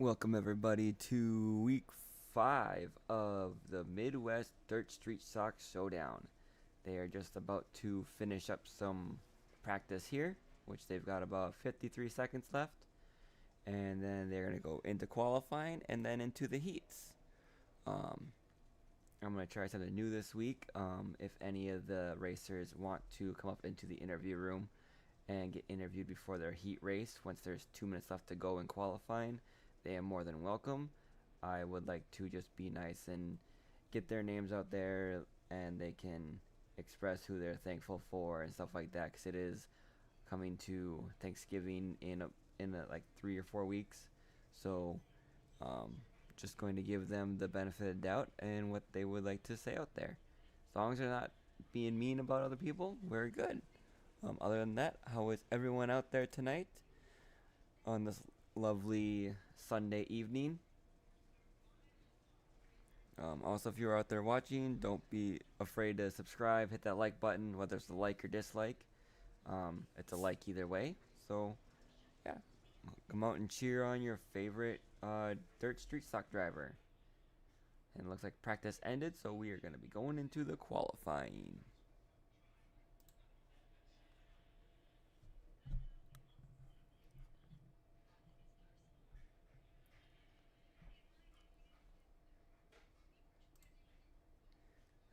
Welcome everybody to week 5 of the Midwest Dirt Street Socks Showdown. They are just about to finish up some practice here, which they've got about 53 seconds left. And then they're going to go into qualifying and then into the heats. I'm going to try something new this week. If any of the racers want to come up into the interview room and get interviewed before their heat race, once there's 2 minutes left to go in qualifying, they are more than welcome. I would like to just be nice and get their names out there, and they can express who they're thankful for and stuff like that, because it is coming to Thanksgiving in like 3 or 4 weeks. So um, just going to give them the benefit of the doubt and what they would like to say out there. As long as they're not being mean about other people, we're good. Other than that, how is everyone out there tonight on this lovely Sunday evening? Also, if you're out there watching, don't be afraid to subscribe. Hit that like button, whether it's a like or dislike. It's a like either way. So, yeah, come out and cheer on your favorite dirt street stock driver. And it looks like practice ended, so we are going to be going into the qualifying.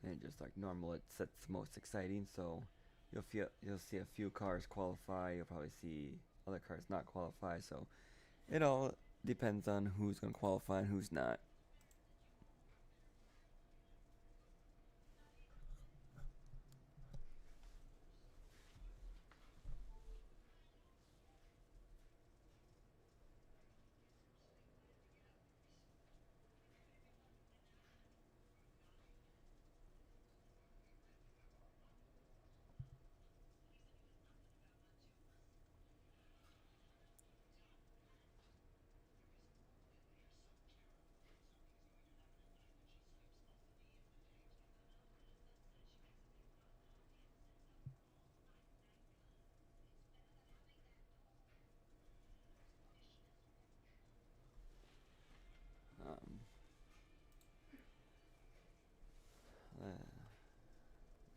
And just like normal, it sets most exciting. So you'll see a few cars qualify. You'll probably see other cars not qualify. So it all depends on who's going to qualify and who's not. Um,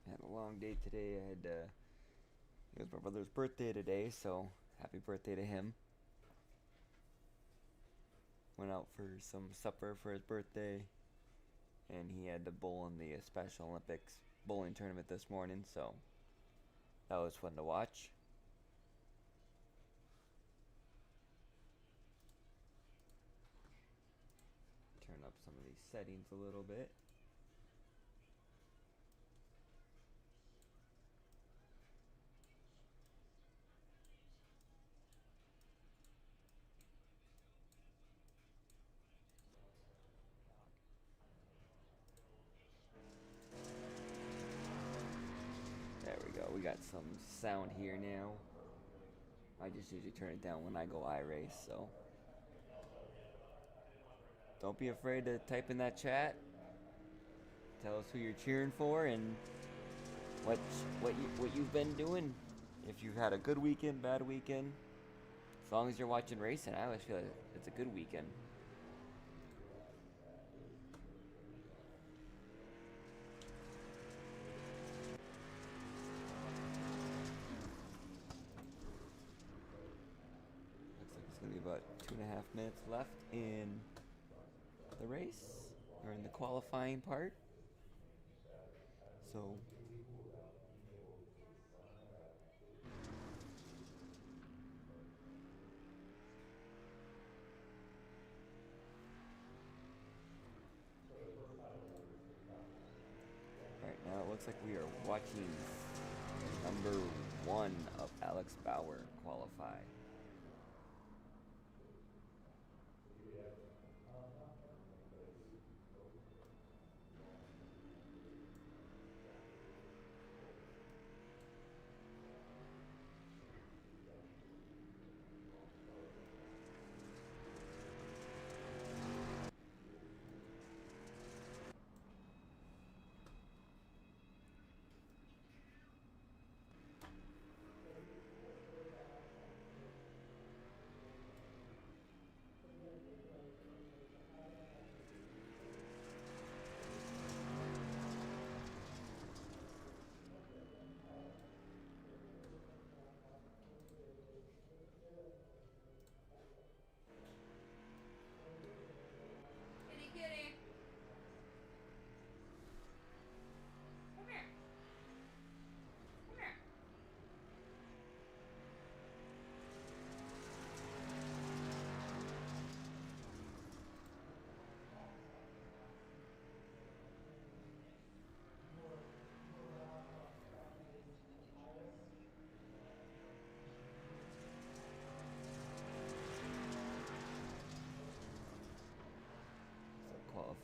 I had a long day today. It was my brother's birthday today, so happy birthday to him. Went out for some supper for his birthday, and he had to bowl in the Special Olympics bowling tournament this morning, so that was fun to watch. Turn up some of these settings a little bit. There we go. We got some sound here now. I just usually turn it down when I go iRace, so don't be afraid to type in that chat. Tell us who you're cheering for and what you've been doing. If you've had a good weekend, bad weekend. As long as you're watching racing, I always feel like it's a good weekend. Looks like it's gonna be about 2.5 minutes left in the race, or in the qualifying part. So right now it looks like we are watching number 1 of Alex Bauer qualify.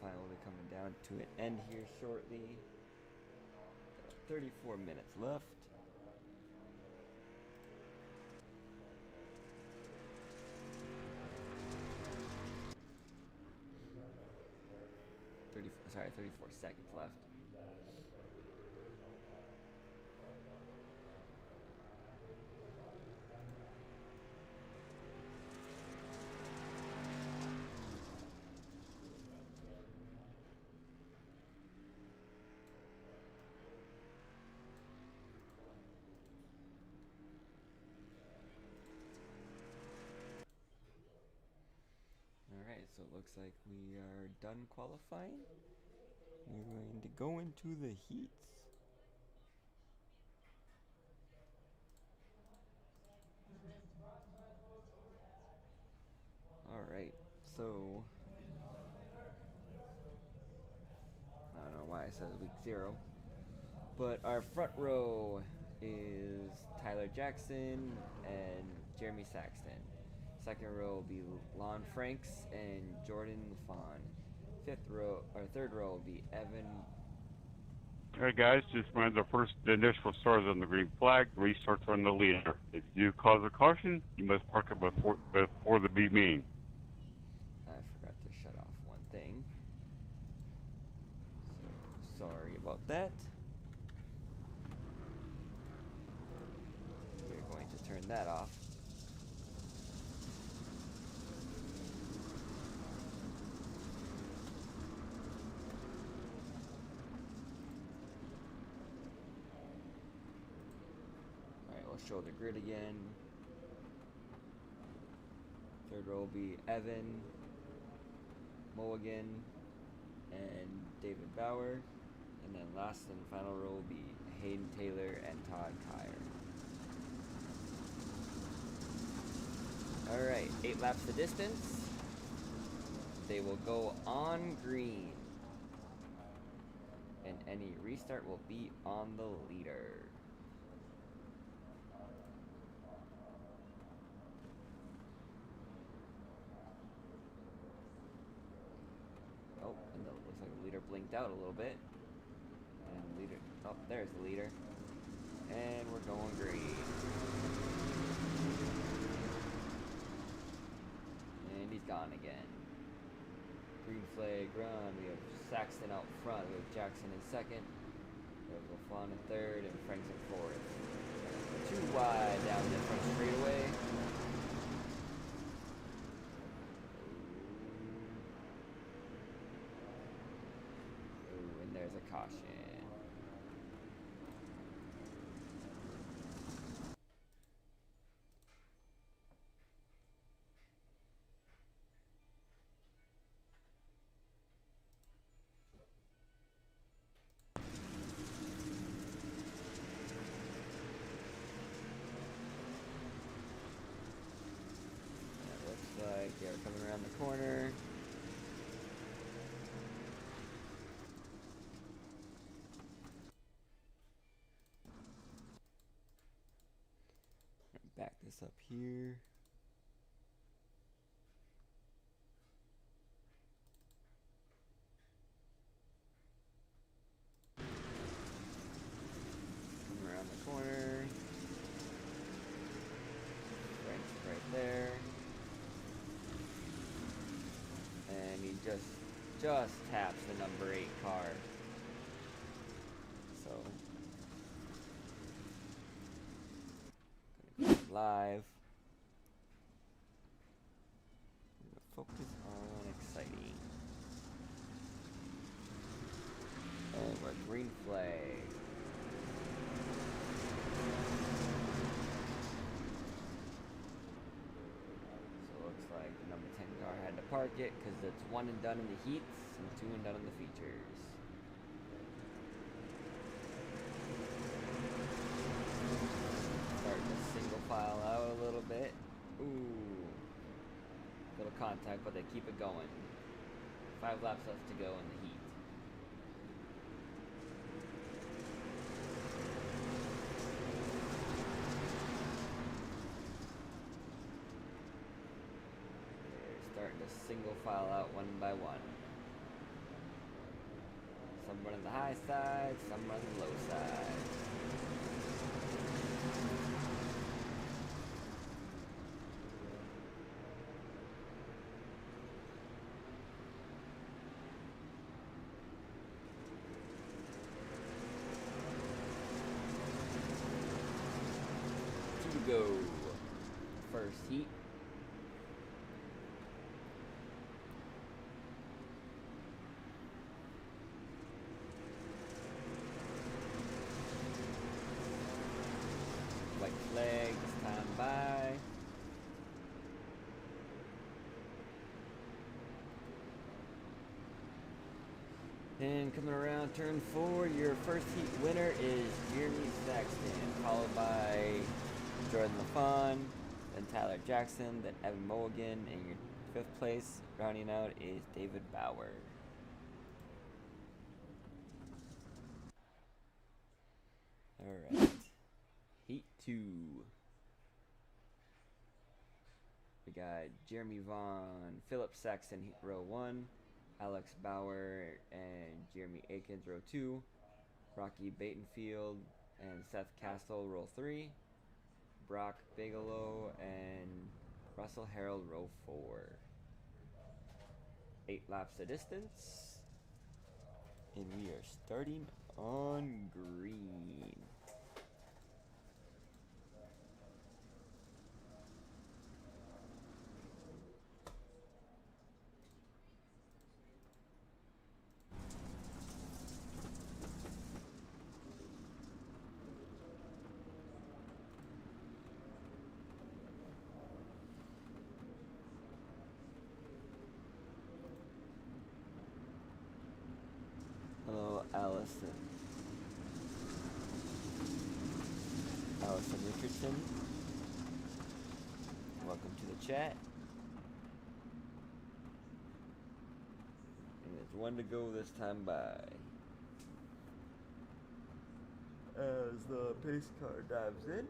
qualifying will be coming down to an end here shortly. 34 minutes left. Sorry, 34 seconds left. Alright, so it looks like we are done qualifying. We're going to go into the heats. Alright, so I don't know why I said week 0. But our front row is Tyler Jackson and Jeremy Saxton. Second row will be Lon Franks and Jordan Lafon. Third row will be Evan. Hey guys, just remember the initial stars on the green flag, restarts on the leader. If you cause a caution, you must park it before the be mean. I forgot to shut off one thing. So sorry about that. We're going to turn that off. Show the grid again. Third row will be Evan, Mulligan, and David Bauer. And then last and final row will be Hayden Taylor and Todd Kyer. Alright, 8 laps the distance. They will go on green. And any restart will be on the leader. Blinked out a little bit. And leader, oh, there's the leader. And we're going green. And he's gone again. Green flag run. We have Saxton out front. We have Jackson in second. We have Lafon in third and Franks in fourth. Too wide down the front straightaway. There's a caution. It looks like they're coming around the corner. Back this up here. Come around the corner. Frank's right there. And he just taps the number 8 car. So live. Focus on exciting. And we're green flag. So it looks like the number 10 car had to park it because it's 1 and done in the heats and 2 and done in the features. Starting to single file out a little bit. Ooh. Little contact, but they keep it going. 5 laps left to go in the heat. They're starting to single file out one by one. Some running the high side, some running the low side. To go. First heat. White flag, this time by. And coming around turn 4, your first heat winner is Jeremy Saxton, followed by Jordan LaFawn, then Tyler Jackson, then Evan Mulligan, and your 5th place rounding out is David Bauer. Alright, Heat 2. We got Jeremy Vaughn, Philip Saxton, row 1, Alex Bauer and Jeremy Akins, row 2, Rocky Batenfield and Seth Castle, row 3, Brock Bigelow and Russell Harold, row 4. 8 laps the distance, and we are starting on green. Hello, Allison. Allison Richardson. Welcome to the chat. And there's 1 to go this time by. As the pace car dives in,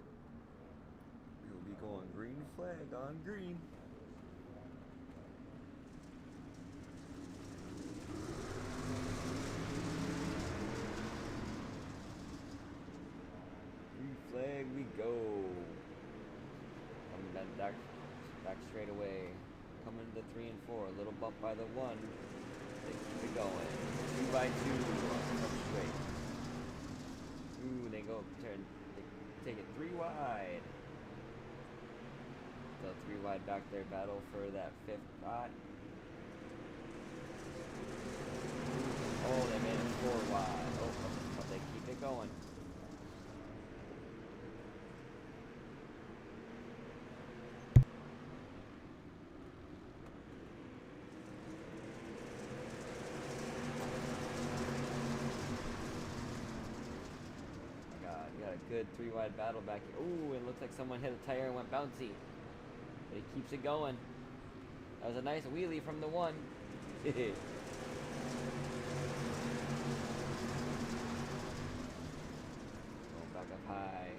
we will be going green flag on green. Flag we go. Coming down back straight away. Coming to 3 and 4. A little bump by the 1. They keep it going. 2 by 2. Up straight. Ooh, they go turn. They take it 3 wide. So 3 wide back there. Battle for that 5th spot. Oh, they made it 4 wide. Oh, but they keep it going. Good 3 wide battle back here. Ooh, it looks like someone hit a tire and went bouncy. But he keeps it going. That was a nice wheelie from the 1. Going back up high.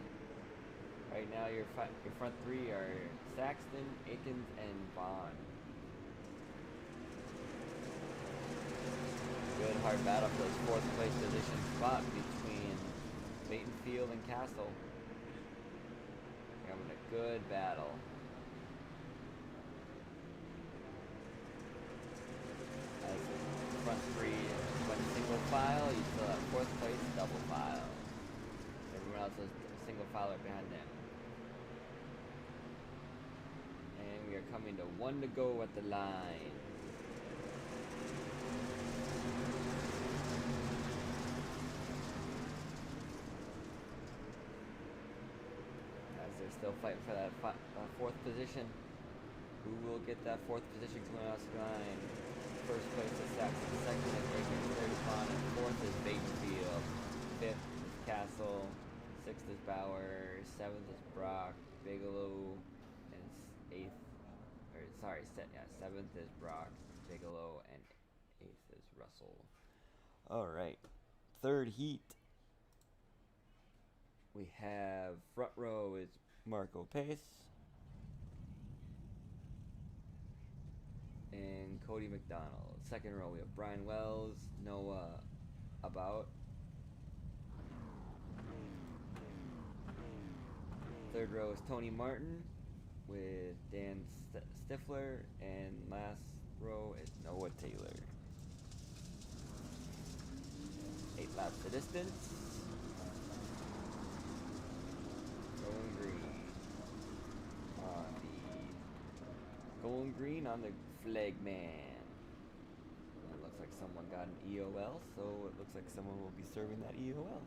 Right now your front 3 are Saxton, Akins, and Vaughn. Good hard battle for this 4th place position spot between Batenfield and Castle. They're having a good battle. As the front 3 went single file, you still have 4th place double file. Everyone else is a single filer behind them. And we are coming to 1 to go at the line. They're still fighting for that 4th position. Who will get that 4th position coming out the line? 1st place is Saxon, 2nd is Akins, 3rd is Vaughn, and 4th is Batenfield. 5th is Castle, 6th is Bauer, 7th is Brock, Bigelow, and 7th is Brock, Bigelow, and 8th is Russell. Alright, 3rd heat. We have front row is Marco Pace and Cody McDonald. 2nd row we have Brian Wells, Noah about. Third row is Tony Martin with Dan Stifler, and last row is Noah Taylor. 8 laps to distance. Going green on the flagman. It looks like someone got an EOL, so it looks like someone will be serving that EOL.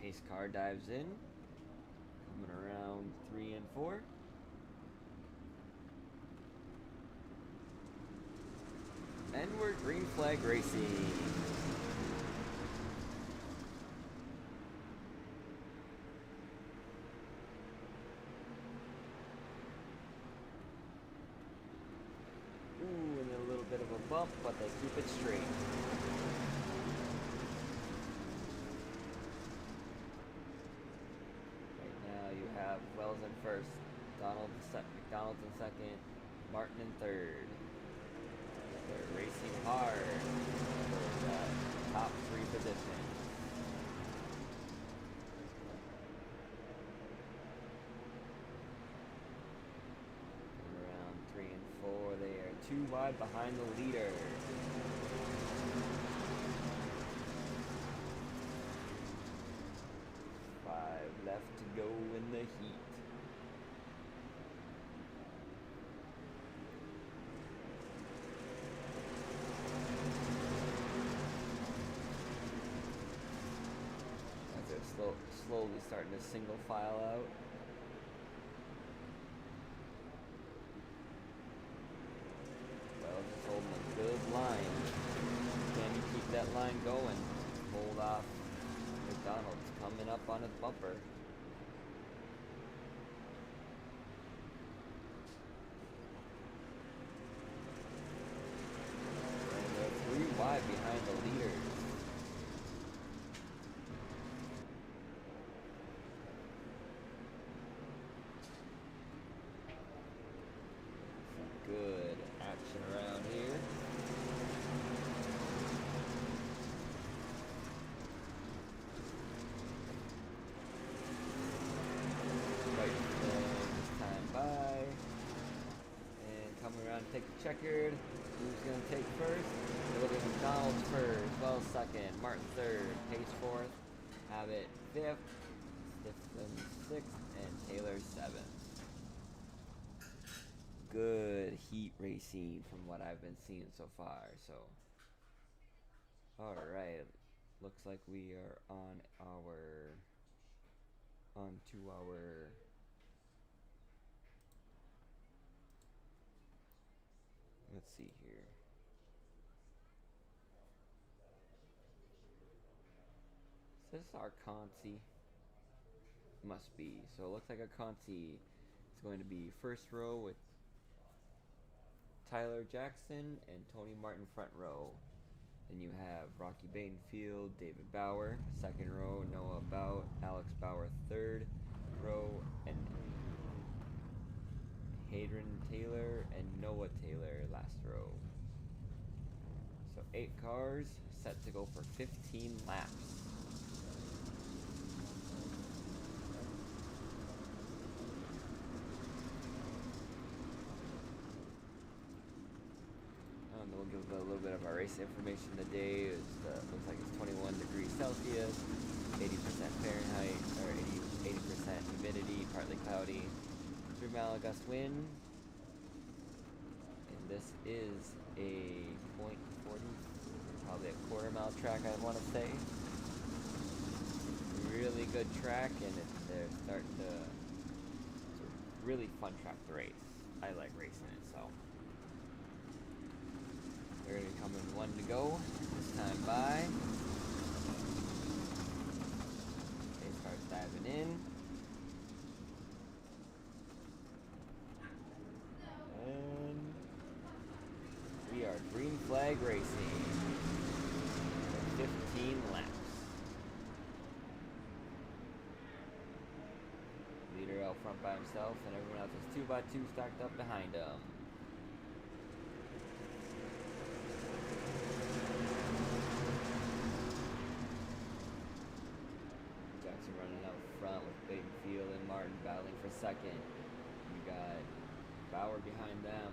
Pace car dives in, coming around 3 and 4. And we're green flag racing. Ooh, and a little bit of a bump, but they keep it straight. Wells in first, McDonald's in second, Martin in third. They're racing hard for the top 3 position. And around 3 and 4, they are 2 wide behind the leader. Left to go in the heat. As they're slowly starting to single file out. Well, just holding a good line. Can you keep that line going? Hold off McDonald's coming up on his bumper. And they're 3 wide behind the leaders. Some good action around here. Take the checkered. Who's going to take first? It'll be McDonald's first, Wells second, Martin third, Pace fourth, Abbott fifth, Stifton sixth, and Taylor seventh. Good heat racing from what I've been seeing so far. So, all right, looks like we are on to our let's see here. So this is our Conti. Must be. So it looks like a Conti is going to be first row with Tyler Jackson and Tony Martin front row. Then you have Rocky Bainfield, David Bauer, second row, Noah Bout, Alex Bauer third row, and Hadron Taylor and Noah Taylor last row. So 8 cars set to go for 15 laps. And we'll give a little bit of our race information today. Looks like it's 21 degrees Celsius, 80% Fahrenheit, or 80% humidity, partly cloudy. 3-mile gust wind, and this is a .40, probably a quarter-mile track, I want to say. Really good track, and they're starting to. It's a really fun track to race. I like racing it, so they're gonna be coming 1 to go this time by. Pace car's diving in. flag racing. 15 laps. Leader out front by himself, and everyone else is 2x2 stacked up behind him. Jackson running out front with Batenfield and Martin battling for second. You got Bauer behind them.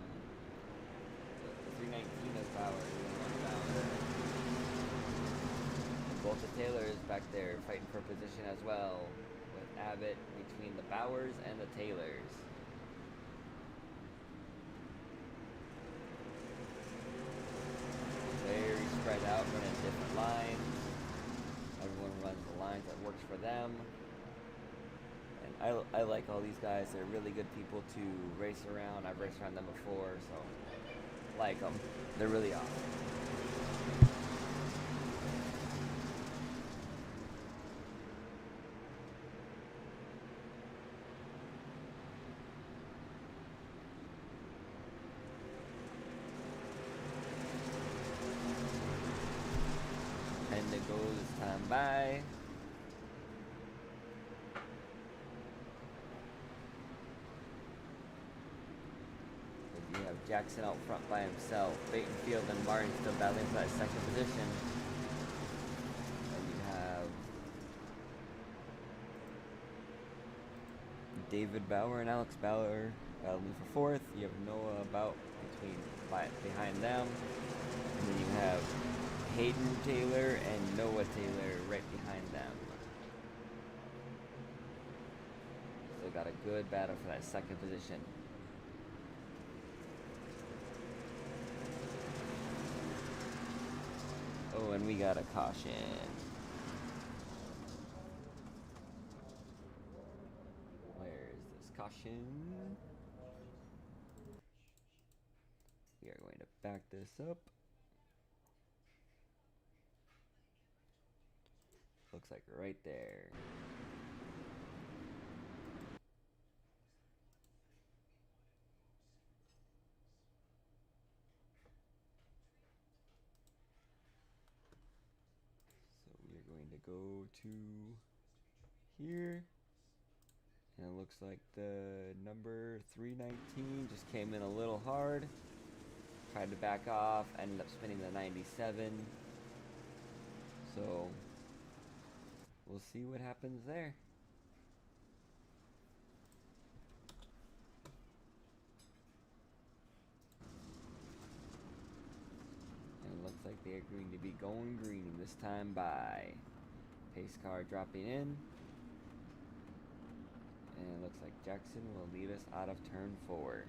The 319 is Bauer, Bauer. Both the Taylors back there fighting for position as well, with Abbott between the Bowers and the Taylors. Very spread out, running different lines. Everyone runs the lines that works for them. And I like all these guys. They're really good people to race around. I've raced around them before, so like them. They're really awesome. And it goes time by. You have Jackson out front by himself. Batenfield and Martin still battling for that second position. And you have David Bauer and Alex Bauer battling for fourth. You have Noah behind them. And then you have Hayden Taylor and Noah Taylor right behind them. So got a good battle for that second position. Oh, and we got a caution. Where is this caution? We are going to back this up. Looks like right there. So we are going to go to here. And it looks like the number 319 just came in a little hard. Tried to back off, ended up spinning the 97. So we'll see what happens there. And it looks like they're going to be going green this time by. Pace car dropping in. And it looks like Jackson will lead us out of turn 4.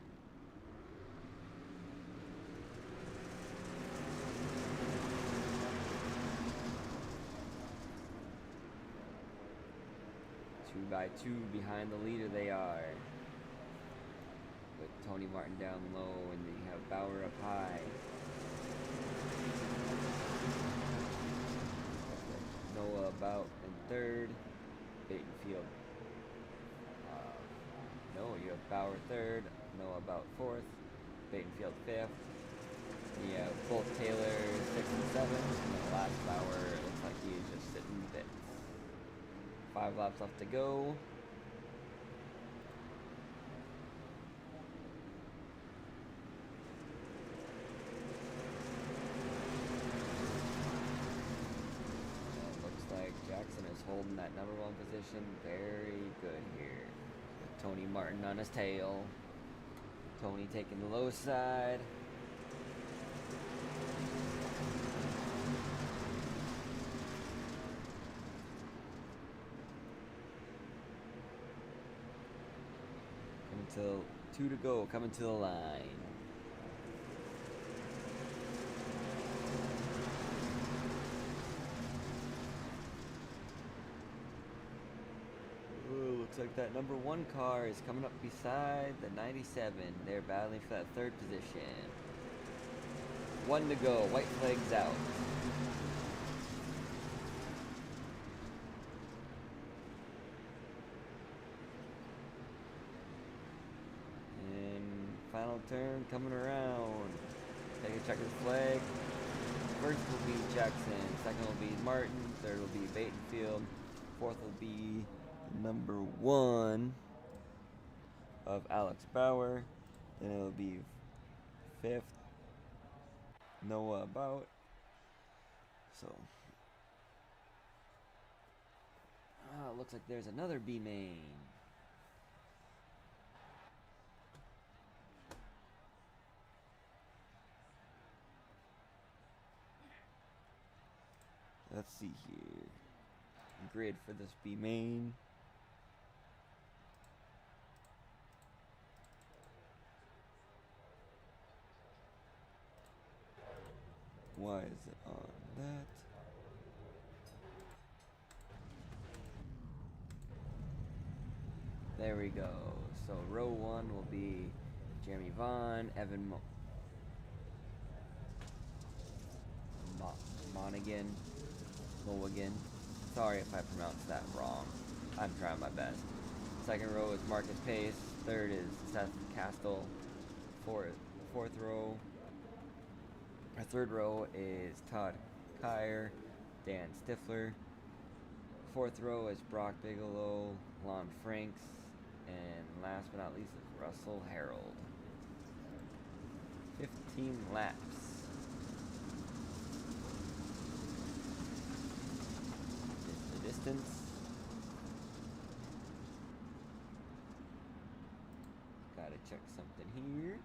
Two by two behind the leader they are. With Tony Martin down low, and then you have Bauer up high. Noah about in third. Batenfield. No, you have Bauer third. Noah about fourth. Batenfield fifth. You have both Taylor 6 and 7. And the last Bauer looks like he is just sitting bits. 5 laps left to go. Looks like Jackson is holding that number 1 position very good here. With Tony Martin on his tail. Tony taking the low side. Until 2 to go, coming to the line. Ooh, looks like that number 1 car is coming up beside the 97. They're battling for that 3rd position. 1 to go, white flags out. Final turn coming around. Take a check of the flag. first will be Jackson, second will be Martin, third will be Batenfield, fourth will be number 1 of Alex Bauer, then it'll be fifth Noah Bout. So looks like there's another B main. Let's see here. Grid for this B main. Why is it on that? There we go. So row 1 will be Jeremy Vaughn, Evan Monaghan, Mulligan. Sorry if I pronounced that wrong. I'm trying my best. Second row is Marcus Pace. Third is Seth Castle. Our third row is Todd Kyer, Dan Stifler. Fourth row is Brock Bigelow, Lon Franks, and last but not least is Russell Harold. 15 laps. Is the distance. Gotta check something here.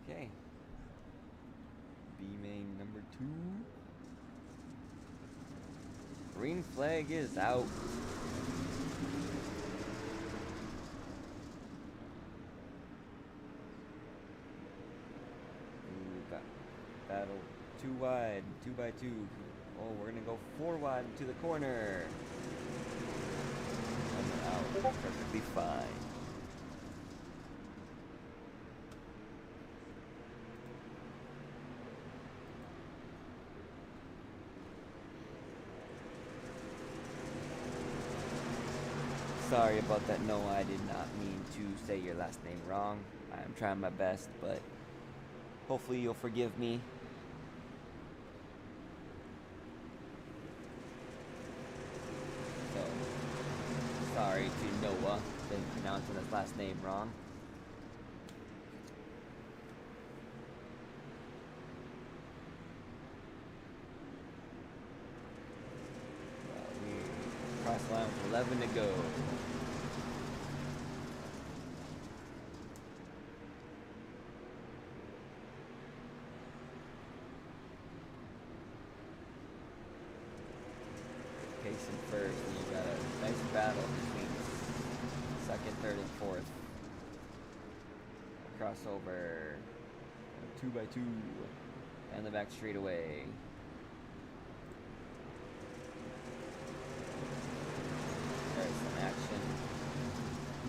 Okay. B main number 2. Green flag is out. We've got battle 2 wide, 2 by 2. Oh, we're gonna go 4 wide to the corner. I'm out. Perfectly fine. Sorry about that. No, I did not mean to say your last name wrong. I'm trying my best, but hopefully you'll forgive me. So, sorry to Noah for pronouncing his last name wrong. Cross line with 11 to go. Pacing first, and you got a nice battle between second, third, and fourth. Crossover, 2 by 2, and the back straightaway. There's some action.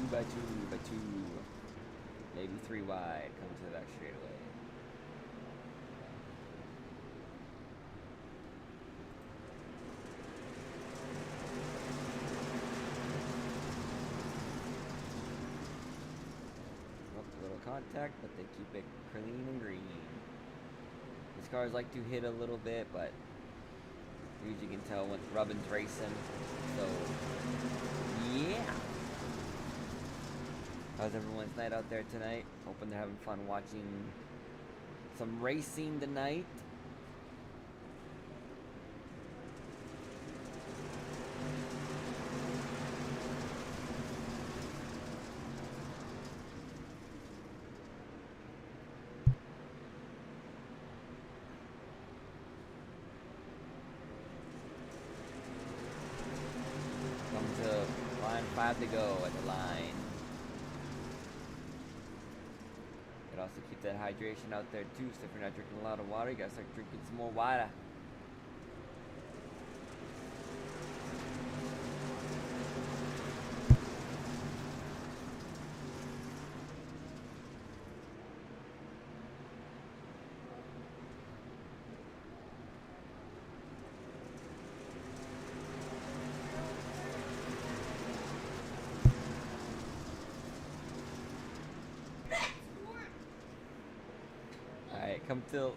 2 by 2 by 2. Maybe 3 wide. Coming to the back straightaway. A little contact, but they keep it clean and green. These cars like to hit a little bit, but as you can tell when Rubbin's racing. So, yeah. How's everyone's night out there tonight? Hoping they're having fun watching some racing tonight. Come to line 5 to go at the line. Could also keep that hydration out there too, so if you're not drinking a lot of water, you gotta start drinking some more water. Come till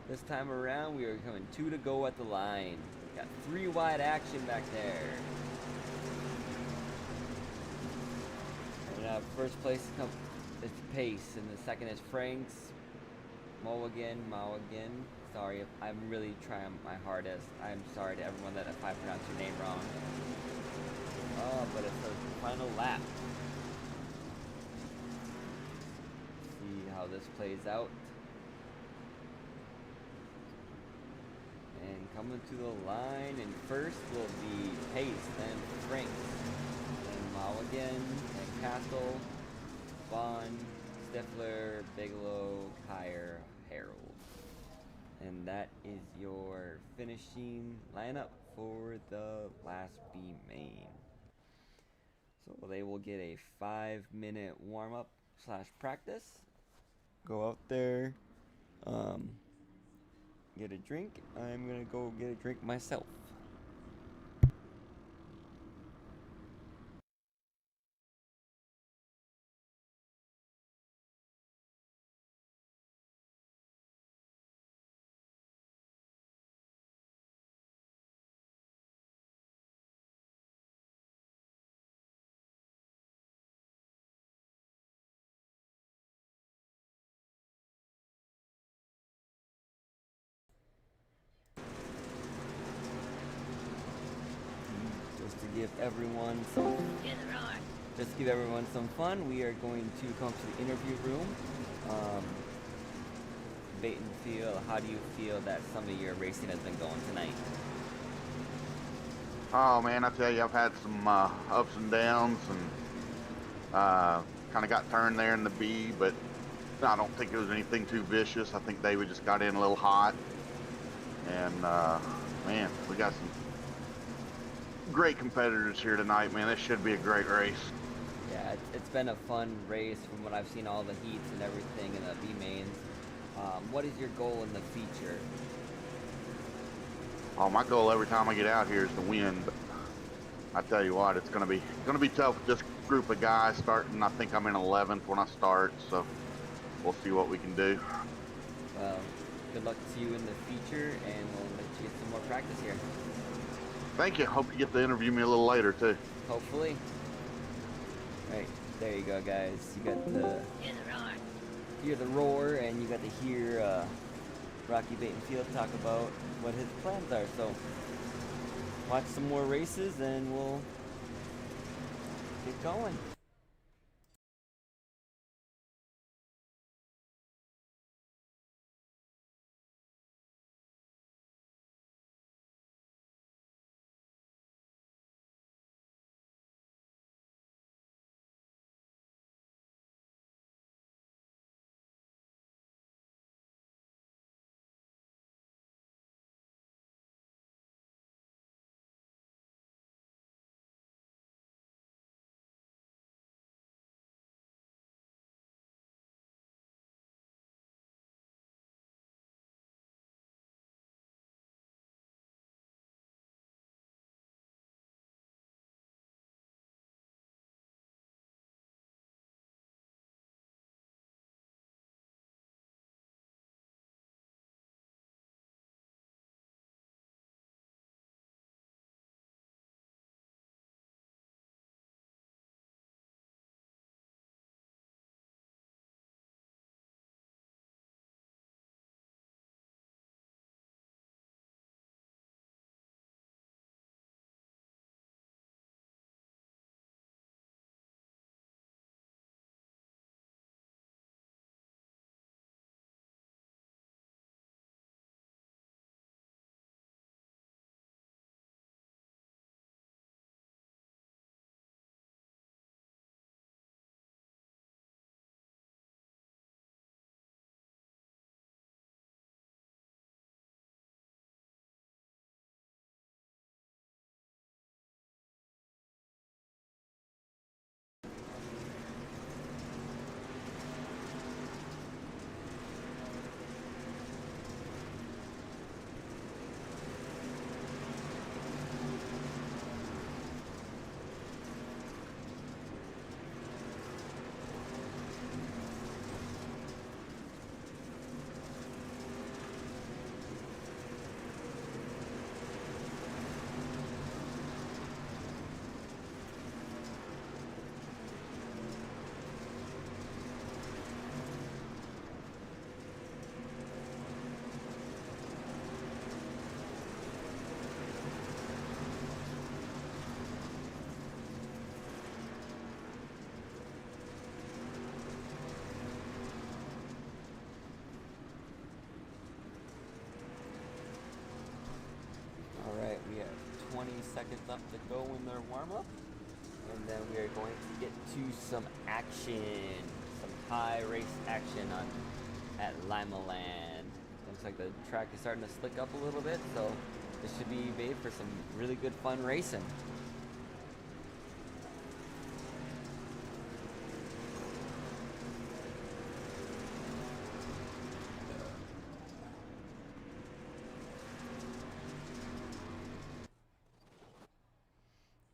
this time around, we are coming 2 to go at the line. Got 3 wide action back there. And first place is Pace, and the second is Franks. Mulligan. Sorry if I'm really trying my hardest. I'm sorry to everyone that if I pronounce your name wrong. But it's the final lap. See how this plays out. And coming to the line, and first will be Pace, then Franks, then Mulligan, then Castle, Vaughn, Stifler, Bigelow, Kyer, Harold. And that is your finishing lineup for the last B main. So they will get a 5-minute warm-up / practice. Go out there, get a drink. I'm gonna go get a drink myself. Just to give everyone some fun, we are going to come to the interview room. Bait and feel, how do you feel that some of your racing has been going tonight? Oh man, I tell you, I've had some ups and downs, and kind of got turned there in the B, but I don't think it was anything too vicious. I think David just got in a little hot, and man, we got some great competitors here tonight, man. This should be a great race. Yeah, it's been a fun race from what I've seen, all the heats and everything in the B mains. What is your goal in the feature? Oh, my goal every time I get out here is to win, but I tell you what, it's gonna be tough with this group of guys starting. I think I'm in 11th when I start, so we'll see what we can do. Well, good luck to you in the feature, and we'll let you get some more practice here. Thank you. Hope you get to interview me a little later too. Hopefully. Right, there you go, guys. You got to hear the roar, and you got to hear Rocky Batenfield talk about what his plans are. So watch some more races, and we'll get going. warm-up. And then we are going to get to some action. Some high race action at Lima Land. Looks like the track is starting to slick up a little bit, so this should be made for some really good fun racing.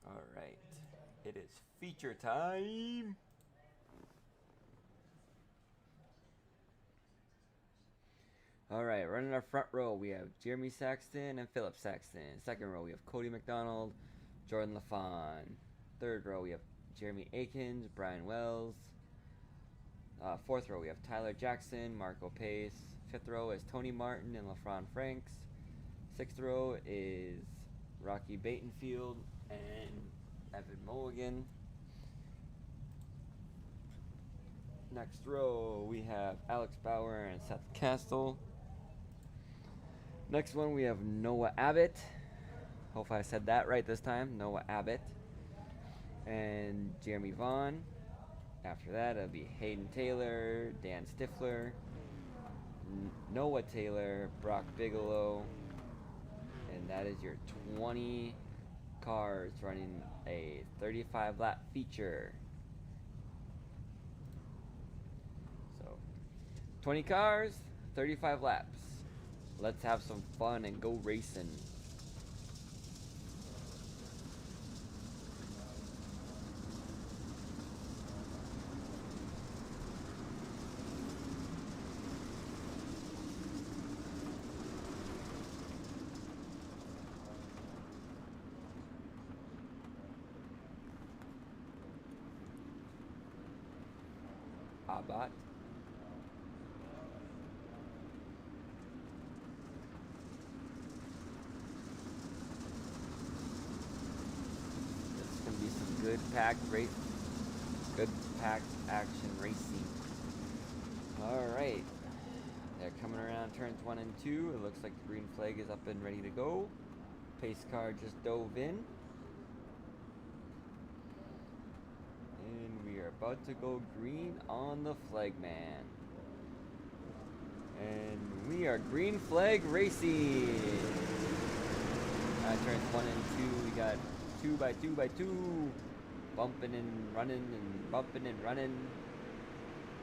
Alright, it is feature time! Alright, running our front row, we have Jeremy Saxton and Philip Saxton. Second row, we have Cody McDonald, Jordan LaFon. Third row, we have Jeremy Akins, Brian Wells. Fourth row, we have Tyler Jackson, Marco Pace. Fifth row is Tony Martin and LaFron Franks. Sixth row is Rocky Batenfield and Evan Mulligan. Next row, we have Alex Bauer and Seth Castle. Next one, we have Noah Abbott. Hopefully I said that right this time. Noah Abbott. And Jeremy Vaughn. After that, it'll be Hayden Taylor, Dan Stifler, Noah Taylor, Brock Bigelow. And that is your 20 cars running a 35-lap feature. So, 20 cars, 35 laps. Let's have some fun and go racing. Abbott. This is gonna be some good packed action racing. All right, they're coming around turns 1 and 2. It looks like the green flag is up and ready to go. Pace car just dove in. And we are about to go green on the flag man. And we are green flag racing. Turns 1 and 2, we got 2x2x2. Bumping and running and bumping and running.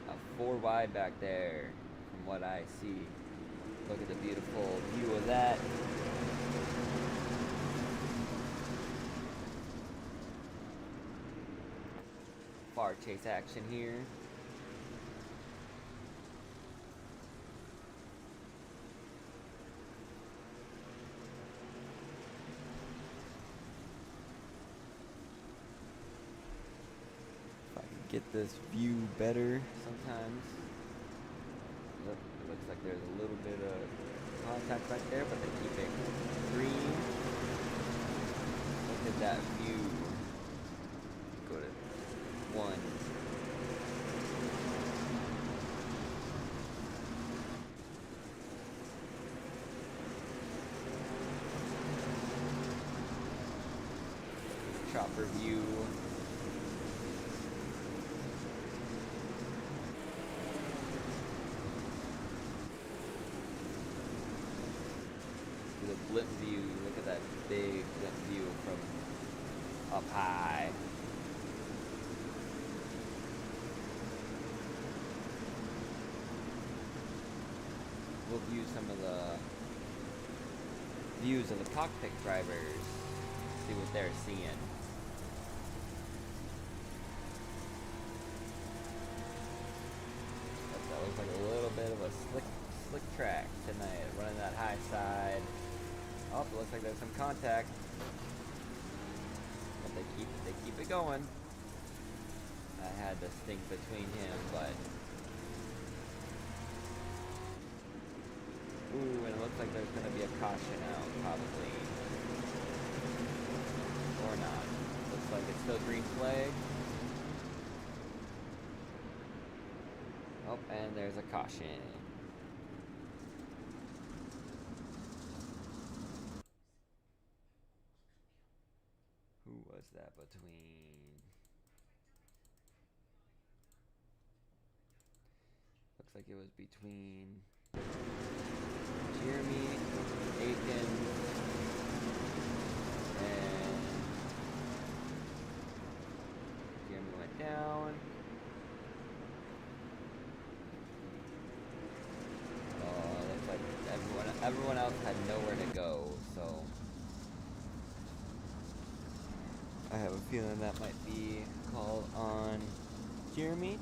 A 4 wide back there from what I see. Look at the beautiful view of that. Far chase action here. If I can get this view better sometimes. Look, it looks like there's a little bit of contact right there, but they keep it green. Look at that view. Go to 1. Chopper view. The blimp view. Look at that big blimp view from up high. We'll view some of the views of the cockpit drivers, see what they're seeing. That looks like a little bit of a slick track tonight, running that high side. Oh, it looks like there's some contact, but they keep it going. I had the stink between him, but. Ooh, and it looks like there's going to be a caution out, probably. Or not. Looks like it's still green flag. Oh, and there's a caution. Who was was that between? Looks like it was between Jeremy, Aiken, and Jeremy went down. Looks like everyone else had nowhere to go, so I have a feeling that might be called on Jeremy,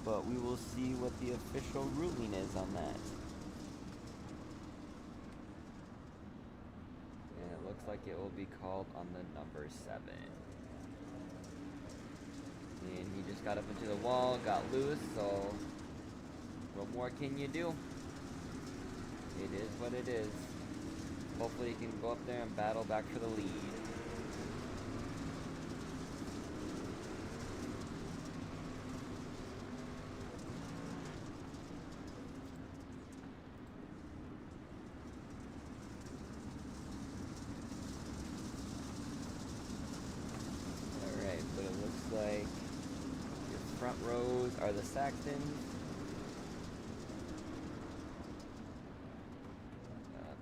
but we will see what the official ruling is on that. And it looks like it will be called on the number 7. And he just got up into the wall, got loose, so what more can you do? It is what it is. Hopefully he can go up there and battle back for the lead. Alright, but it looks like your front rows are the Saxtons.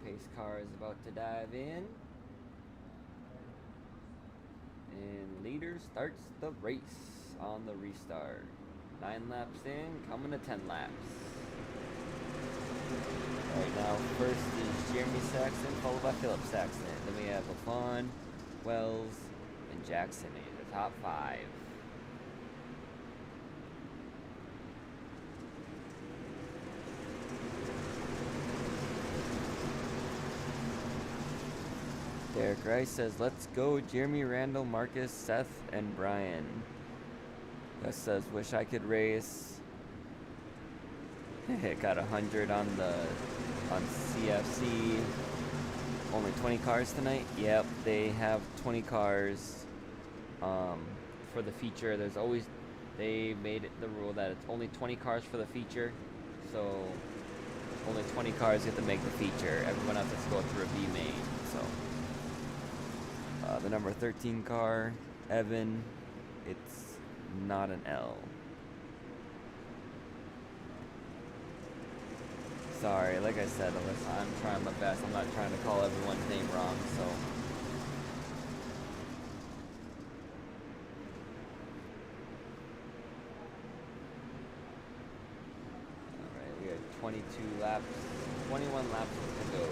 Pace car is about to dive in. And leader starts the race on the restart. 9 laps in, coming to 10 laps. Right now, first is Jeremy Saxton, followed by Philip Saxton. Then we have LaFawn, Wells, and Jackson in the top 5. Derek Rice says, let's go Jeremy, Randall, Marcus, Seth, and Brian. Gus says, wish I could race. It got 100 on CFC. Only 20 cars tonight? Yep, they have 20 cars for the feature. They made it the rule that it's only 20 cars for the feature. So only 20 cars get to make the feature. Everyone else has to go through a B main. So the number 13 car, Evan, it's not an L. Sorry, like I said, Alyssa, I'm trying my best. I'm not trying to call everyone's name wrong, so. Alright, we have 21 laps to go.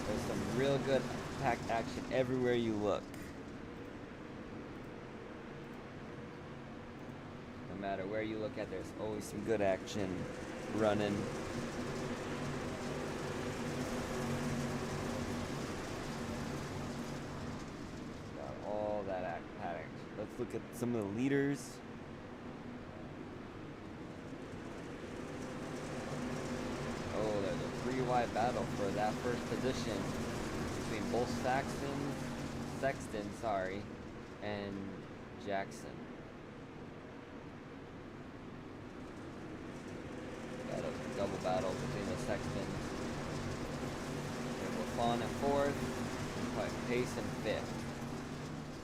There's some real good packed action everywhere you look. No matter where you look at, there's always some good action running. Got all that action. Let's look at some of the leaders. Oh, there's a 3-wide battle for that first position between both Sexton, and Jackson. Got a double battle between the Sextons. LaFawn in 4th, Pace in 5th.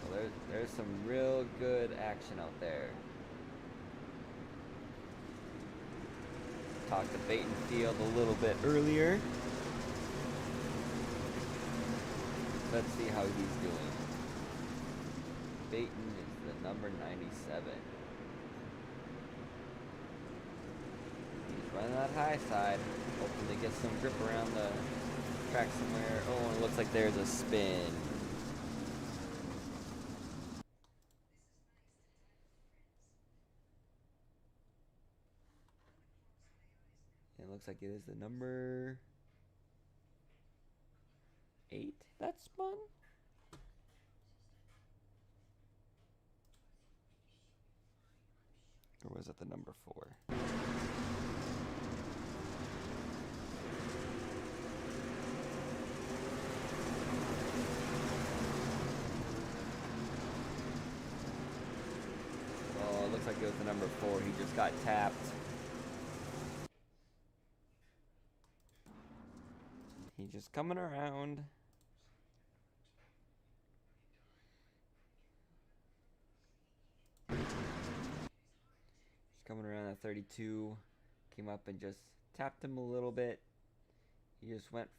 So there's some real good action out there. Talked to Batenfield a little bit earlier. Let's see how he's doing. Baton is the number 97. He's running that high side, hoping to get some grip around the track somewhere. Oh, and it looks like there's a spin. It looks like it is the number 8 that spun. Or was it the number 4? Oh, it looks like it was the number 4. He just got tapped. He's just coming around. 32 came up and just tapped him a little bit. He just went,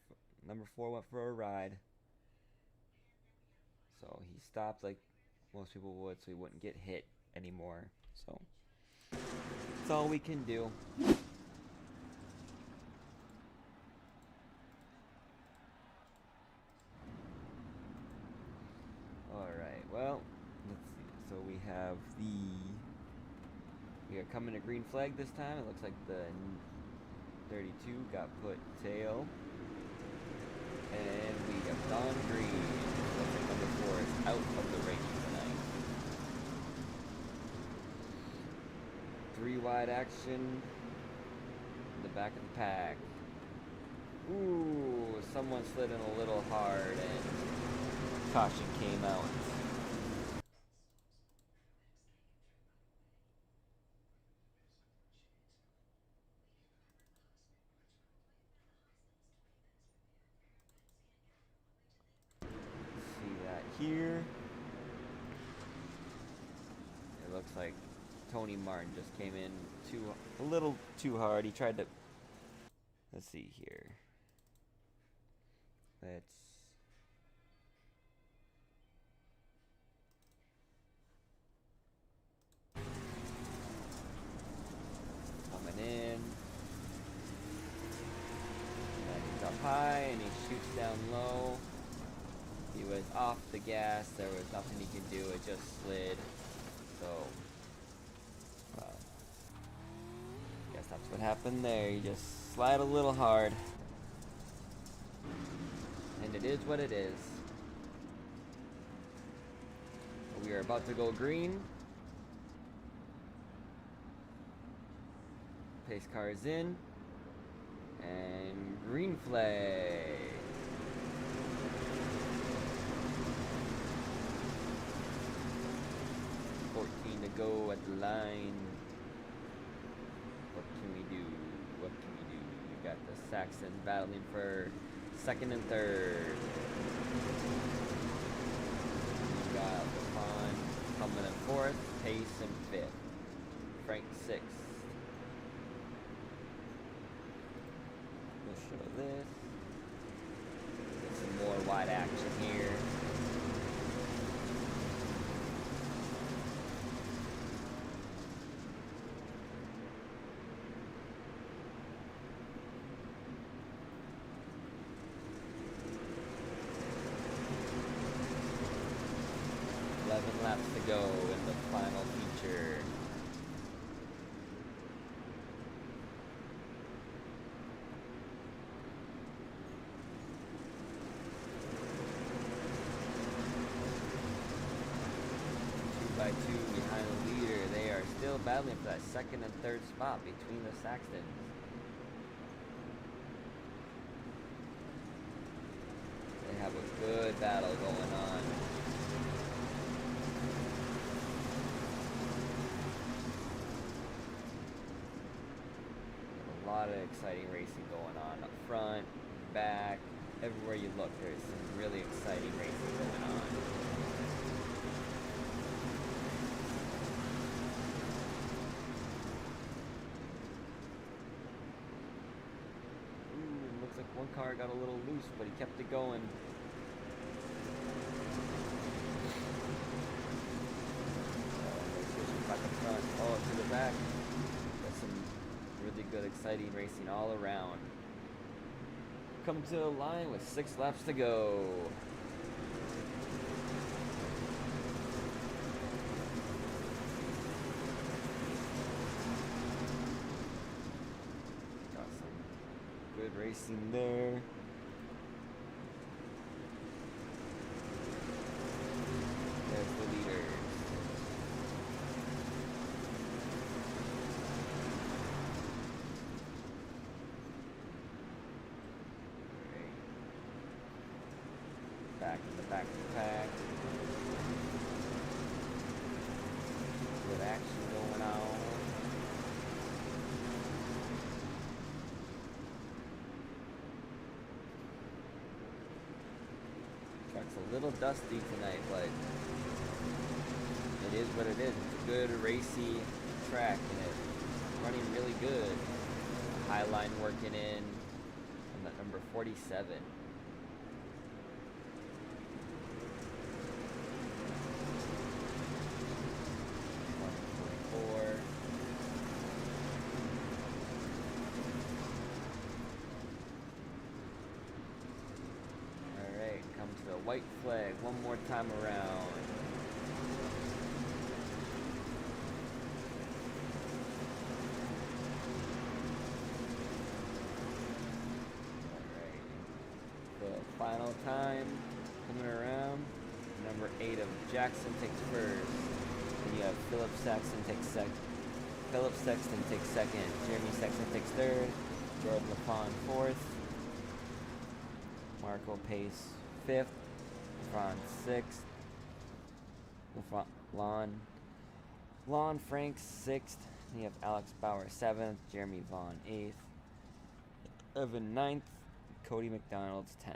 number 4 went for a ride. So he stopped like most people would, so he wouldn't get hit anymore. So that's all we can do. Alright, well, let's see. So we are coming to green flag this time. It looks like the 32 got put tail. And we have gone green. Looks like number 4 is out of the race tonight. 3 wide action in the back of the pack. Ooh, someone slid in a little hard and caution came out. See that here. It looks like Tony Martin just came in a little too hard. He tried to, let's see here. Coming in. And he's up high and he shoots down low. He was off the gas. There was nothing he could do. It just slid. So, guess that's what happened there. You just slide a little hard. And it is what it is. We are about to go green. Pace car is in. And green flag. To go at the line. What can we do? What can we do? We got the Saxons battling for 2nd and 3rd. We got the Pond coming in 4th, Pace in 5th, Frank 6th. We'll show this. Get some more wide action here. Laps to go in the final feature. Two by two behind the leader. They are still battling for that 2nd and 3rd spot between the Saxtons. They have a good battle going on. A lot of exciting racing going on up front, back, everywhere you look. There's some really exciting racing going on. Ooh, it looks like one car got a little loose, but he kept it going. Back up front, oh, to the back. Got some really good, exciting racing all around. Come to the line with 6 laps to go. Got some good racing there. There's the leader. Back in the back of the pack. Good action going on. Track's a little dusty tonight, but it is what it is. It's a good racy track, and it running really good. High line working in on that number 47. 144. Alright, come to the white flag one more time around. Final time coming around. Number 8 of Jackson takes first. Then you have Philip Sexton takes second. Jeremy Sexton takes third. Jordan LaFawn fourth. Marco Pace fifth. LaFawn sixth. Lon Franks sixth. Then you have Alex Bauer seventh. Jeremy Vaughn eighth. Evan ninth. Cody McDonald's 10th.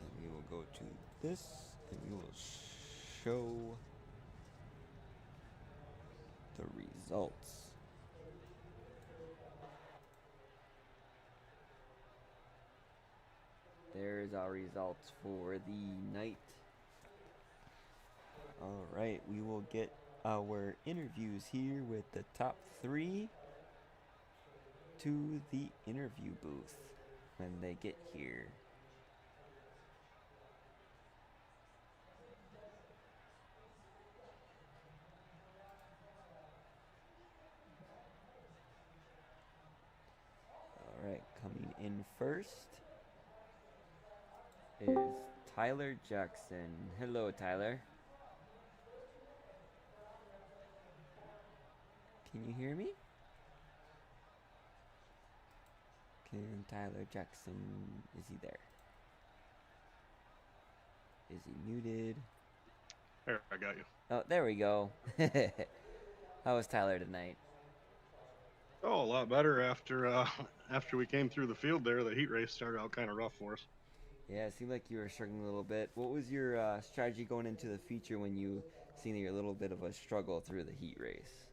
And we will go to this and we will show the results. There's our results for the night. Alright, we will get our interviews here with the top 3 to the interview booth when they get here. Alright, coming in first is Tyler Jackson. Hello, Tyler. Can you hear me? Can Tyler Jackson, is he there? Is he muted? There, I got you. Oh, there we go. How was Tyler tonight? Oh, a lot better after we came through the field there. The heat race started out kind of rough for us. Yeah, it seemed like you were struggling a little bit. What was your strategy going into the feature when you seen your little bit of a struggle through the heat race?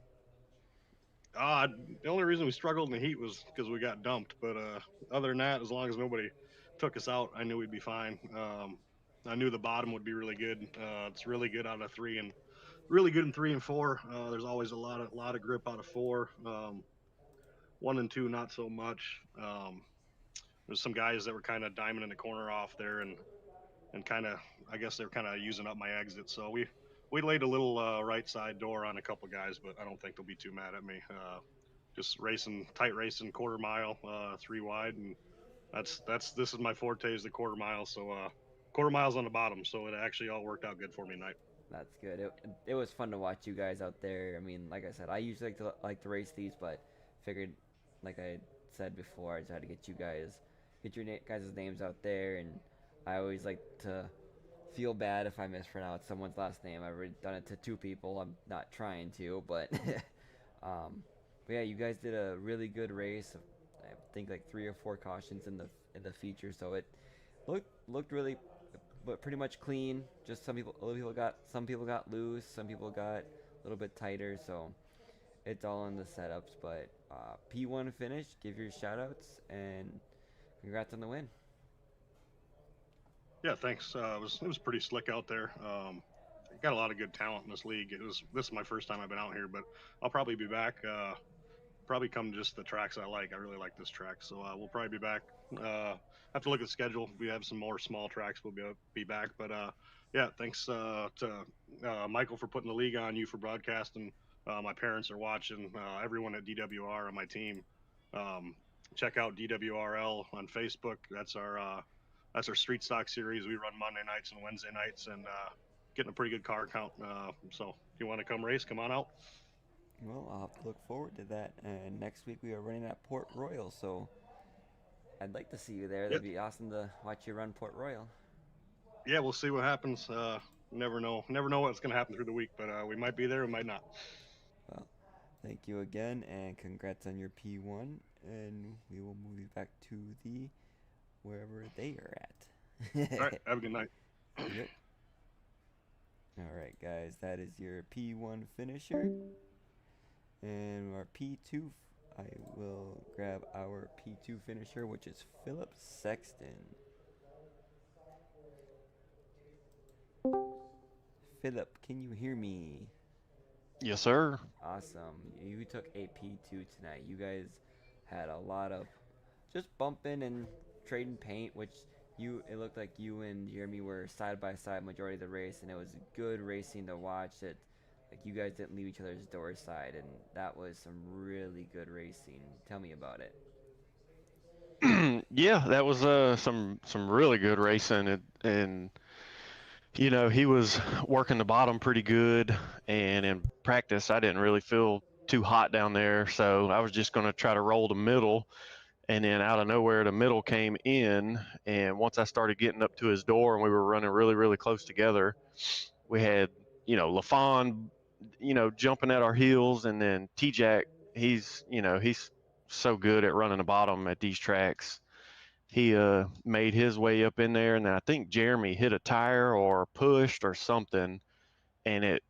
The only reason we struggled in the heat was because we got dumped. But other than that, as long as nobody took us out, I knew we'd be fine. I knew the bottom would be really good. It's really good out of 3 and really good in 3 and 4. There's always a lot of grip out of 4. 1 and 2, not so much. There's some guys that were kind of diamonding the corner off there, and kind of, I guess they're kind of using up my exit. So we laid a little right side door on a couple guys, but I don't think they'll be too mad at me. Just tight racing, quarter mile, 3 wide, and this is my forte is the quarter mile. So quarter miles on the bottom, so it actually all worked out good for me tonight. That's good. It was fun to watch you guys out there. I mean, like I said, I usually like to race these, but figured, like I said before, I just had to get your guys' names out there, and I always like to feel bad if I mispronounce someone's last name. I've already done it to 2 people. I'm not trying to, but but yeah, you guys did a really good race. I think like 3 or 4 cautions in the feature, so it looked really, but pretty much clean. Just some people got loose, some people got a little bit tighter, so it's all in the setups. But P1 finish, give your shout outs, and congrats on the win. Yeah, thanks. It was pretty slick out there. Got a lot of good talent in this league. This is my first time I've been out here, but I'll probably be back. Probably come just the tracks I like. I really like this track, so we'll probably be back. Have to look at the schedule. We have some more small tracks. We'll be back. But yeah, thanks to Michael for putting the league on, you for broadcasting. My parents are watching. Everyone at DWR on my team. Um, Check out DWRL on Facebook. That's our street stock series. We run Monday nights and Wednesday nights, and getting a pretty good car count. So if you want to come race, come on out. Well, I'll have to look forward to that. And next week we are running at Port Royal, so I'd like to see you there. That'd be awesome to watch you run Port Royal. Yeah, we'll see what happens. Never know what's going to happen through the week, but we might be there, we might not. Well, thank you again, and congrats on your P1. And we will move you back to the wherever they are at. All right, have a good night. Yep. All right, guys, that is your P1 finisher. And our P2, I will grab our P2 finisher, which is Philip Sexton. Philip, can you hear me? Yes, sir. Awesome. You took a P2 tonight. You guys had a lot of just bumping and trading paint, which it looked like you and Jeremy were side by side majority of the race, and it was good racing to watch. It like you guys didn't leave each other's door side, and that was some really good racing. Tell me about it. Yeah, that was some really good racing, and he was working the bottom pretty good, and in practice I didn't really feel too hot down there, so I was just going to try to roll the middle, and then out of nowhere the middle came in, and once I started getting up to his door and we were running really really close together, we had LaFon jumping at our heels, and then T-Jack, he's so good at running the bottom at these tracks. He made his way up in there, and then I think Jeremy hit a tire or pushed or something, and it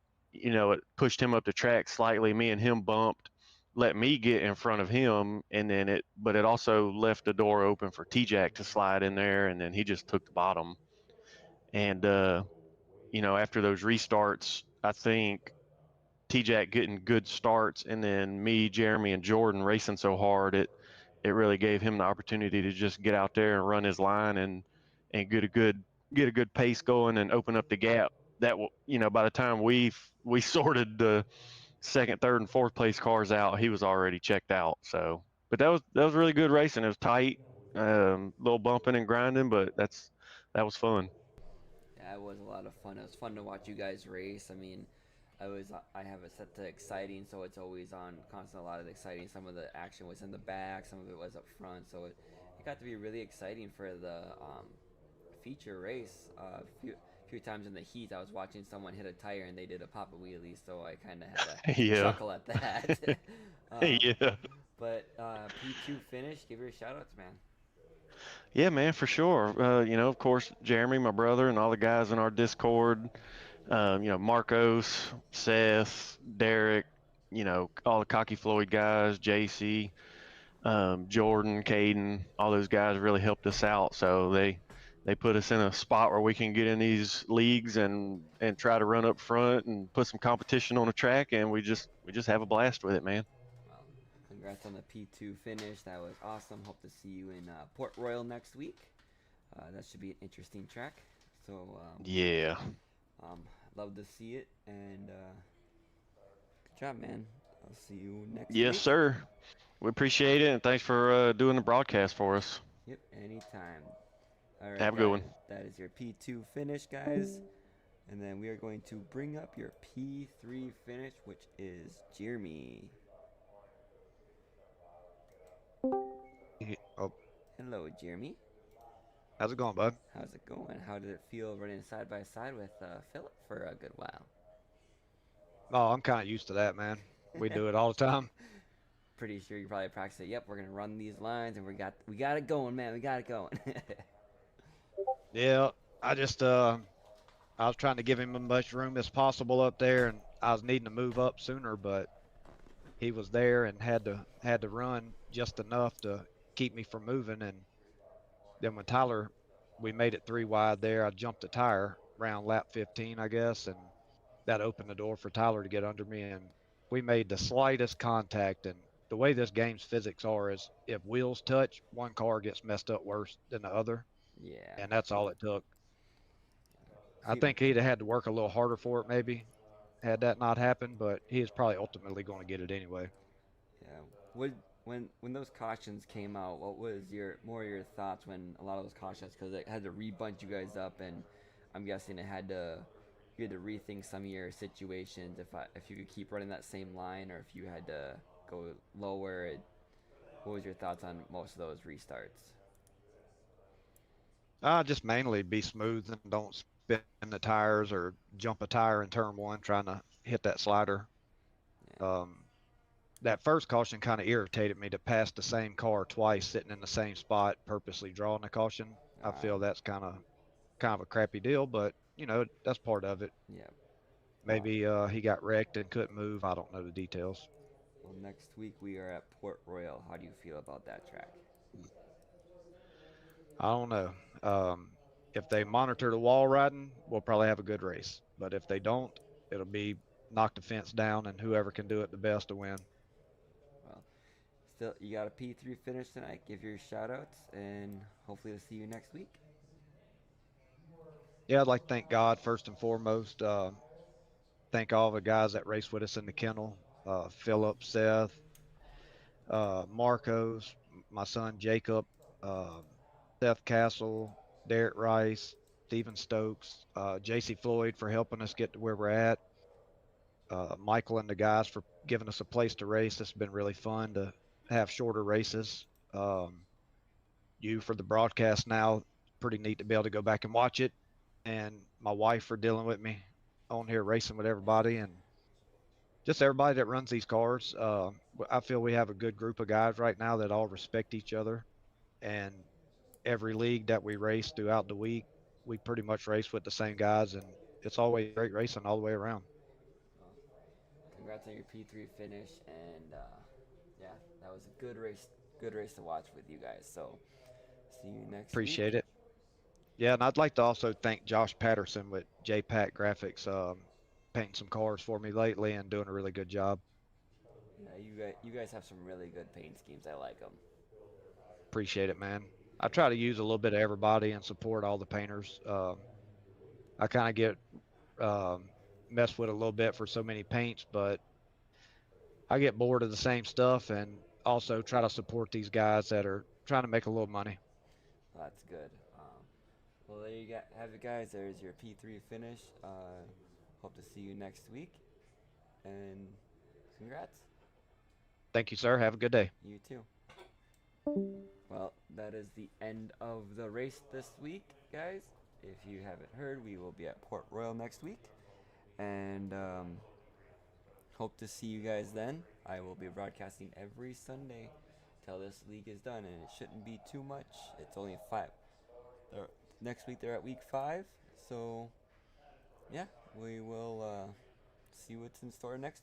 pushed him up the track slightly. Me and him bumped, let me get in front of him, and then but it also left the door open for T-Jack to slide in there, and then he just took the bottom. And after those restarts, I think T-Jack getting good starts, and then me, Jeremy, and Jordan racing so hard, it really gave him the opportunity to just get out there and run his line and get a good pace going and open up the gap. By the time we sorted the second, third, and fourth place cars out, he was already checked out. So, but that was really good racing. It was tight, little bumping and grinding, but that was fun. Yeah, it was a lot of fun. It was fun to watch you guys race. I mean, I have it set to exciting, so it's always on constant. A lot of exciting. Some of the action was in the back, some of it was up front, so it got to be really exciting for the feature race. A few times in the heat, I was watching someone hit a tire and they did a pop a wheelie, so I kind of had to Yeah, chuckle at that. um, yeah. but P2 finish, give your shout outs, man. Yeah, man, for sure. Of course, Jeremy, my brother, and all the guys in our Discord. Marcos, Seth, Derek. All the Cocky Floyd guys, JC, Jordan, Caden. All those guys really helped us out. So they put us in a spot where we can get in these leagues and try to run up front and put some competition on the track, and we just have a blast with it, man. Well, congrats on the P2 finish. That was awesome. Hope to see you in Port Royal next week. That should be an interesting track. So, Yeah. love to see it. And good job, man. I'll see you next Yes, week. sir. We appreciate it, and thanks for doing the broadcast for us. Yep, anytime. All right, Have a good guys. one. That is your P2 finish, guys. And then we are going to bring up your P3 finish, which is Jeremy. Oh, Hello, Jeremy. how's it going, bud? How's it going? How did it feel running side by side with Philip for a good while? Oh, I'm kind of used to that, man. We do it all the time. Pretty sure you probably practiced it. Yep, we're gonna run these lines, and we got it going, man. We got it going. Yeah, I was trying to give him as much room as possible up there, and I was needing to move up sooner, but he was there and had to run just enough to keep me from moving. And then when Tyler, we made it three wide there, I jumped a tire around lap 15, I guess, and that opened the door for Tyler to get under me, and we made the slightest contact. And the way this game's physics are is if wheels touch, one car gets messed up worse than the other, Yeah. and that's all it took. I See, think he'd have had to work a little harder for it, maybe, had that not happened, but he is probably ultimately going to get it anyway. yeah. What when those cautions came out, what was your thoughts when a lot of those cautions, because it had to rebunch you guys up, and I'm guessing you had to rethink some of your situations if you could keep running that same line or if you had to go lower. What was your thoughts on most of those restarts? Just mainly be smooth and don't spin the tires or jump a tire in turn one trying to hit that slider. Yeah. Um, that first caution kind of irritated me to pass the same car twice sitting in the same spot, purposely drawing the caution. I Uh, feel that's kind of a crappy deal, but that's part of it. yeah. Uh, Maybe he got wrecked and couldn't move. I don't know the details. well, next week we are at Port Royal. How do you feel about that track? I don't know. Um, if they monitor the wall riding, we'll probably have a good race. But if they don't, it'll be knock the fence down and whoever can do it the best to win. Well, still, you got a P3 finish tonight. Give your shout outs and hopefully we'll see you next week. Yeah, I'd like to thank God first and foremost. Thank all the guys that race with us in the kennel. Philip, Seth, Marcos, my son Jacob, um, Seth Castle, Derek Rice, Stephen Stokes, JC Floyd for helping us get to where we're at. Michael and the guys for giving us a place to race. It's been really fun to have shorter races. Um, you for the broadcast now, pretty neat to be able to go back and watch it. And my wife for dealing with me on here racing with everybody and just everybody that runs these cars. I feel we have a good group of guys right now that all respect each other. And every league that we race throughout the week, we pretty much race with the same guys, and it's always great racing all the way around. Well, congrats on your P3 finish, and yeah, that was a good race to watch with you guys. So, see you next week. Appreciate it. Yeah, and I'd like to also thank Josh Patterson with JPack Graphics, painting some cars for me lately and doing a really good job. Yeah, you guys have some really good paint schemes. I like them. Appreciate it, man. I try to use a little bit of everybody and support all the painters. I kind of get messed with a little bit for so many paints, but I get bored of the same stuff and also try to support these guys that are trying to make a little money. Well, that's good. Well, there you have it, guys. There's your P3 finish. Hope to see you next week, and congrats. Thank you, sir. Have a good day. You too. Well, that is the end of the race this week, guys. If you haven't heard, we will be at Port Royal next week, and hope to see you guys then. I will be broadcasting every Sunday till this league is done, and it shouldn't be too much. It's only 5. Next week they're at week 5, so yeah, we will see what's in store next